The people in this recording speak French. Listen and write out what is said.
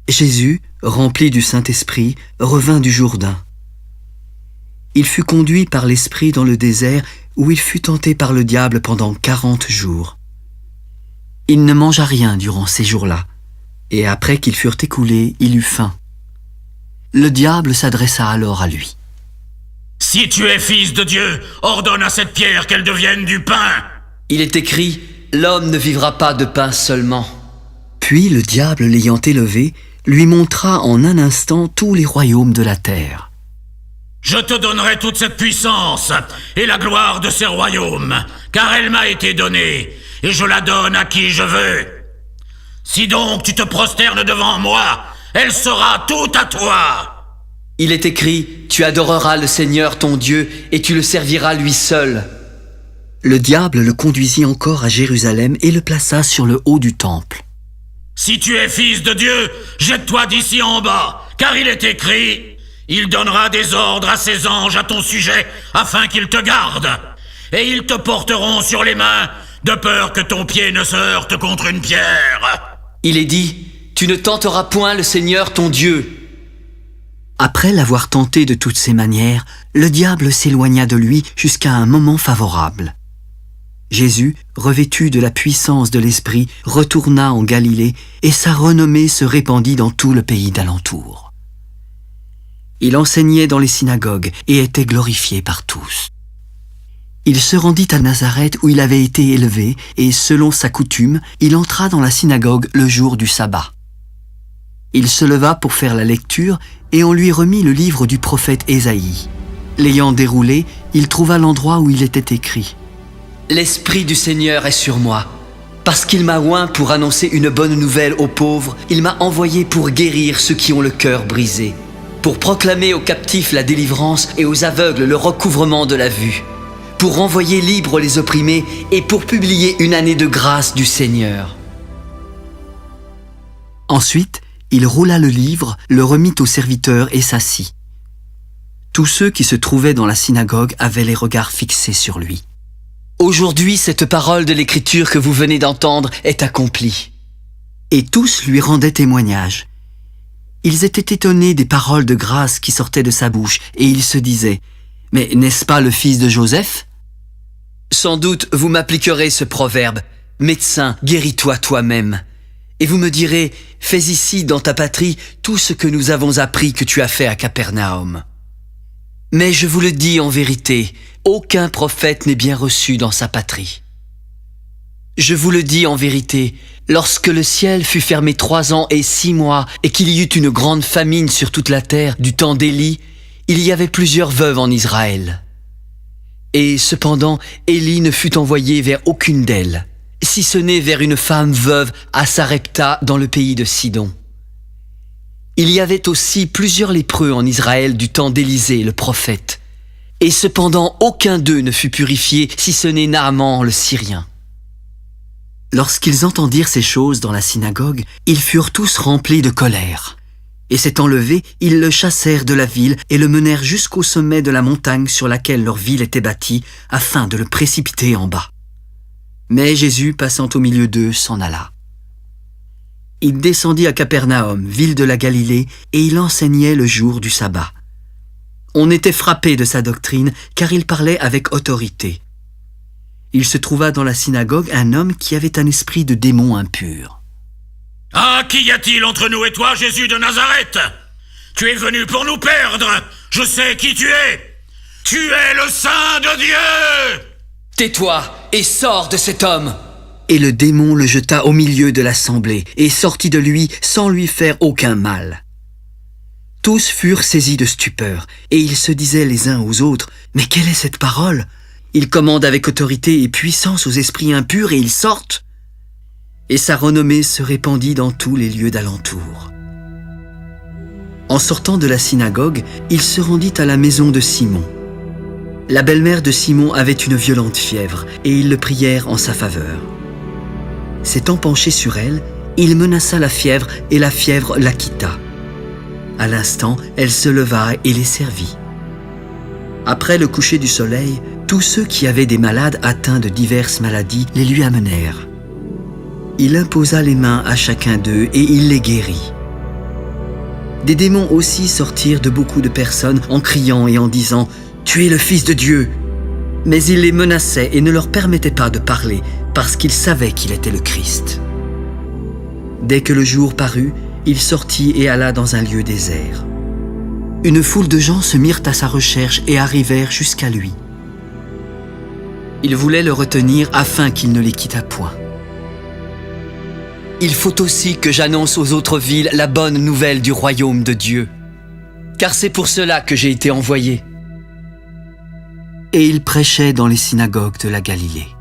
Jésus, rempli du Saint-Esprit, revint du Jourdain. Il fut conduit par l'Esprit dans le désert où il fut tenté par le diable pendant 40 jours. Il ne mangea rien durant ces jours-là, et après qu'ils furent écoulés, il eut faim. Le diable s'adressa alors à lui. « Si tu es fils de Dieu, ordonne à cette pierre qu'elle devienne du pain !» Il est écrit « L'homme ne vivra pas de pain seulement ». Puis le diable, l'ayant élevé, lui montra en un instant tous les royaumes de la terre. « Je te donnerai toute cette puissance et la gloire de ces royaumes, car elle m'a été donnée, et je la donne à qui je veux. Si donc tu te prosternes devant moi, elle sera toute à toi. » Il est écrit « Tu adoreras le Seigneur ton Dieu, et tu le serviras lui seul. » Le diable le conduisit encore à Jérusalem et le plaça sur le haut du temple. « Si tu es fils de Dieu, jette-toi d'ici en bas, car il est écrit, il donnera des ordres à ses anges à ton sujet, afin qu'ils te gardent, et ils te porteront sur les mains, de peur que ton pied ne se heurte contre une pierre. » Il est dit « Tu ne tenteras point le Seigneur ton Dieu. » Après l'avoir tenté de toutes ses manières, le diable s'éloigna de lui jusqu'à un moment favorable. Jésus, revêtu de la puissance de l'Esprit, retourna en Galilée et sa renommée se répandit dans tout le pays d'alentour. Il enseignait dans les synagogues et était glorifié par tous. Il se rendit à Nazareth où il avait été élevé et, selon sa coutume, il entra dans la synagogue le jour du sabbat. Il se leva pour faire la lecture et on lui remit le livre du prophète Ésaïe. L'ayant déroulé, il trouva l'endroit où il était écrit « L'Esprit du Seigneur est sur moi. Parce qu'il m'a oint pour annoncer une bonne nouvelle aux pauvres, il m'a envoyé pour guérir ceux qui ont le cœur brisé, pour proclamer aux captifs la délivrance et aux aveugles le recouvrement de la vue, pour renvoyer libres les opprimés et pour publier une année de grâce du Seigneur. » Ensuite, il roula le livre, le remit au serviteur et s'assit. Tous ceux qui se trouvaient dans la synagogue avaient les regards fixés sur lui. Aujourd'hui, cette parole de l'Écriture que vous venez d'entendre est accomplie. Et tous lui rendaient témoignage. Ils étaient étonnés des paroles de grâce qui sortaient de sa bouche, et ils se disaient « Mais n'est-ce pas le fils de Joseph ?» Sans doute, vous m'appliquerez ce proverbe « Médecin, guéris-toi toi-même ». Et vous me direz « Fais ici, dans ta patrie, tout ce que nous avons appris que tu as fait à Capernaum. » Mais je vous le dis en vérité, aucun prophète n'est bien reçu dans sa patrie. Je vous le dis en vérité, lorsque le ciel fut fermé 3 ans et 6 mois, et qu'il y eut une grande famine sur toute la terre du temps d'Élie, il y avait plusieurs veuves en Israël. Et cependant, Élie ne fut envoyé vers aucune d'elles, si ce n'est vers une femme veuve à Sarepta dans le pays de Sidon. Il y avait aussi plusieurs lépreux en Israël du temps d'Élisée le prophète. Et cependant, aucun d'eux ne fut purifié, si ce n'est Naaman le Syrien. Lorsqu'ils entendirent ces choses dans la synagogue, ils furent tous remplis de colère. Et s'étant levés, ils le chassèrent de la ville et le menèrent jusqu'au sommet de la montagne sur laquelle leur ville était bâtie, afin de le précipiter en bas. Mais Jésus, passant au milieu d'eux, s'en alla. Il descendit à Capernaum, ville de la Galilée, et il enseignait le jour du sabbat. On était frappé de sa doctrine, car il parlait avec autorité. Il se trouva dans la synagogue un homme qui avait un esprit de démon impur. « Ah, qu'y a-t-il entre nous et toi, Jésus de Nazareth? Tu es venu pour nous perdre. Je sais qui tu es. Tu es le Saint de Dieu !» « Tais-toi et sors de cet homme !» Et le démon le jeta au milieu de l'assemblée et sortit de lui sans lui faire aucun mal. Tous furent saisis de stupeur et ils se disaient les uns aux autres « Mais quelle est cette parole? Il commande avec autorité et puissance aux esprits impurs et ils sortent !» Et sa renommée se répandit dans tous les lieux d'alentour. En sortant de la synagogue, il se rendit à la maison de Simon. La belle-mère de Simon avait une violente fièvre et ils le prièrent en sa faveur. S'étant penché sur elle, il menaça la fièvre et la fièvre la quitta. À l'instant, elle se leva et les servit. Après le coucher du soleil, tous ceux qui avaient des malades atteints de diverses maladies les lui amenèrent. Il imposa les mains à chacun d'eux et il les guérit. Des démons aussi sortirent de beaucoup de personnes en criant et en disant « Tu es le Fils de Dieu !» Mais il les menaçait et ne leur permettait pas de parler parce qu'ils savaient qu'il était le Christ. Dès que le jour parut, il sortit et alla dans un lieu désert. Une foule de gens se mirent à sa recherche et arrivèrent jusqu'à lui. Ils voulaient le retenir afin qu'il ne les quittât point. Il faut aussi que j'annonce aux autres villes la bonne nouvelle du royaume de Dieu. Car c'est pour cela que j'ai été envoyé. Et il prêchait dans les synagogues de la Galilée.